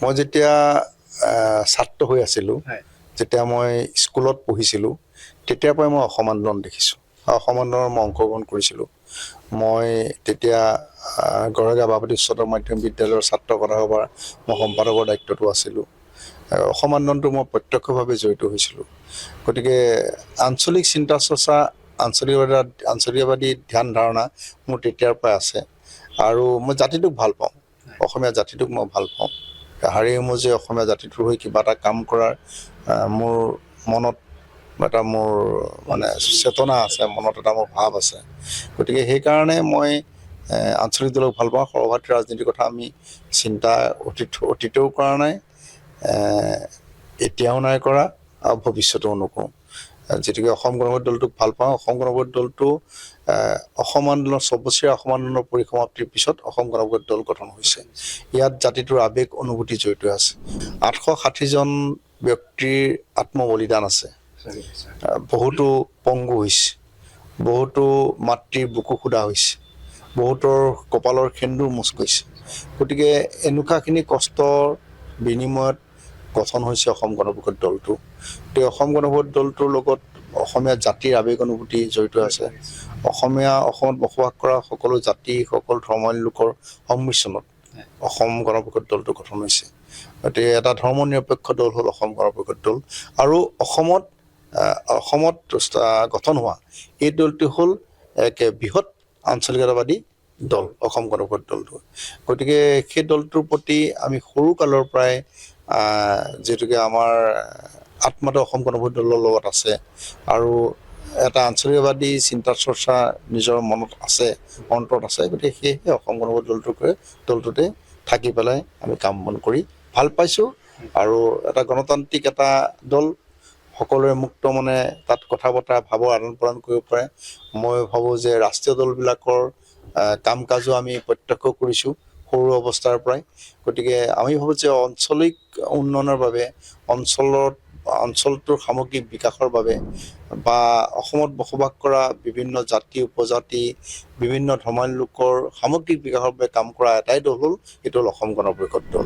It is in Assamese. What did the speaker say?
মই যেতিয়া ছাত্ৰ হৈ আছিলোঁ, যেতিয়া মই স্কুলত পঢ়িছিলোঁ, তেতিয়াৰ পৰাই মই অসম আন্দোলন দেখিছোঁ। অসম আন্দোলনত মই অংশগ্ৰহণ কৰিছিলোঁ। মই তেতিয়া গড়গাঁও বাবাজী উচ্চতৰ মাধ্যমিক বিদ্যালয়ৰ ছাত্ৰ সভাৰ মই সম্পাদকৰ দায়িত্বটো আছিলোঁ। অসম আন্দোলনটো মই প্ৰত্যক্ষভাৱে জড়িত হৈছিলোঁ। গতিকে আঞ্চলিক চিন্তা চৰ্চা, আঞ্চলিকবাদী ধ্যান ধাৰণা মোৰ তেতিয়াৰ পৰাই আছে। আৰু মই জাতিটোক ভাল পাওঁ, অসমীয়া জাতিটোক মই ভাল পাওঁ। হাড়ে মজে অসমীয়া জাতিটোৰ হৈ কিবা এটা কাম কৰাৰ মোৰ মনত এটা মোৰ মানে চেতনা আছে, মনত এটা মোৰ ভাৱ আছে। গতিকে সেইকাৰণে মই আঞ্চলিক দলক ভাল পাওঁ। সৰ্বভাৰতীয় ৰাজনীতিৰ কথা আমি চিন্তা অতীতেও কৰা নাই, এতিয়াও নাই কৰা, আৰু ভৱিষ্যতেও নকৰোঁ। যিহেতুকে অসম গণ পৰিষদ দলটোক ভাল পাওঁ। অসম গণ পৰিষদ দলটো অসম আন্দোলন 4 বছৰীয়া অসম আন্দোলনৰ পৰিসমাপ্তিৰ পিছত অসম গণ পৰিষদ দল গঠন হৈছে। ইয়াত জাতিটোৰ আৱেগ অনুভূতি জড়িত আছে। 860জন ব্যক্তিৰ আত্মবলিদান আছে। বহুতো পংগু হৈছে, বহুতো মাতৃৰ বুকু সোধা হৈছে, বহুতৰ কপালৰ সেন্দুৰ মুচ গৈছে। গতিকে এনেকুৱাখিনি কষ্টৰ বিনিময়ত গঠন হৈছে অসম গণ পৰিষদ দলটো। গতিকে অসম গণ পৰিষদ দলটোৰ লগত অসমীয়া জাতিৰ আৱেগ অনুভূতি জড়িত আছে। অসমত বসবাস কৰা সকলো জাতি, সকলো ধৰ্মৰ লোকৰ সংমিশ্ৰণত অসম গণ পৰিষদ দলটো গঠন হৈছে। গতিকে এটা ধৰ্ম নিৰপেক্ষ দল হ'ল অসম গণ পৰিষদ দল। আৰু অসমত গঠন হোৱা এই দলটো হ'ল এক বৃহৎ আঞ্চলিকতাবাদী দল, অসম গণ পৰিষদ দলটো। গতিকে সেই দলটোৰ প্ৰতি আমি সৰুকালৰ পৰাই যিহেতুকে আমাৰ আত্মাটো অসম গণ পৰিষদ দলৰ লগত আছে, আৰু এটা আঞ্চলিকবাদী চিন্তা চৰ্চা নিজৰ মনত আছে, অন্তৰত আছে। গতিকে সেয়েহে অসম গণ পৰিষদ দলটোতে থাকি পেলাই আমি কাম বন কৰি ভাল পাইছোঁ। আৰু এটা গণতান্ত্ৰিক এটা দল, সকলোৰে মুক্ত মনে তাত কথা বতৰা ভাৱৰ আদান প্ৰদান কৰিব পাৰে। মই ভাবোঁ যে ৰাষ্ট্ৰীয় দলবিলাকৰ কাম কাজো আমি প্ৰত্যক্ষ কৰিছোঁ সৰু অৱস্থাৰ পৰাই। গতিকে আমি ভাবোঁ যে আঞ্চলিক উন্নয়নৰ বাবে, অঞ্চলটোৰ সামগ্ৰিক বিকাশৰ বাবে, বা অসমত বসবাস কৰা বিভিন্ন জাতি উপজাতি, বিভিন্ন ধৰ্মৰ লোকৰ সামগ্ৰিক বিকাশৰ বাবে কাম কৰা এটাই দল হ'ল, সেইটো হ'ল অসম গণ পৰিষদ দল।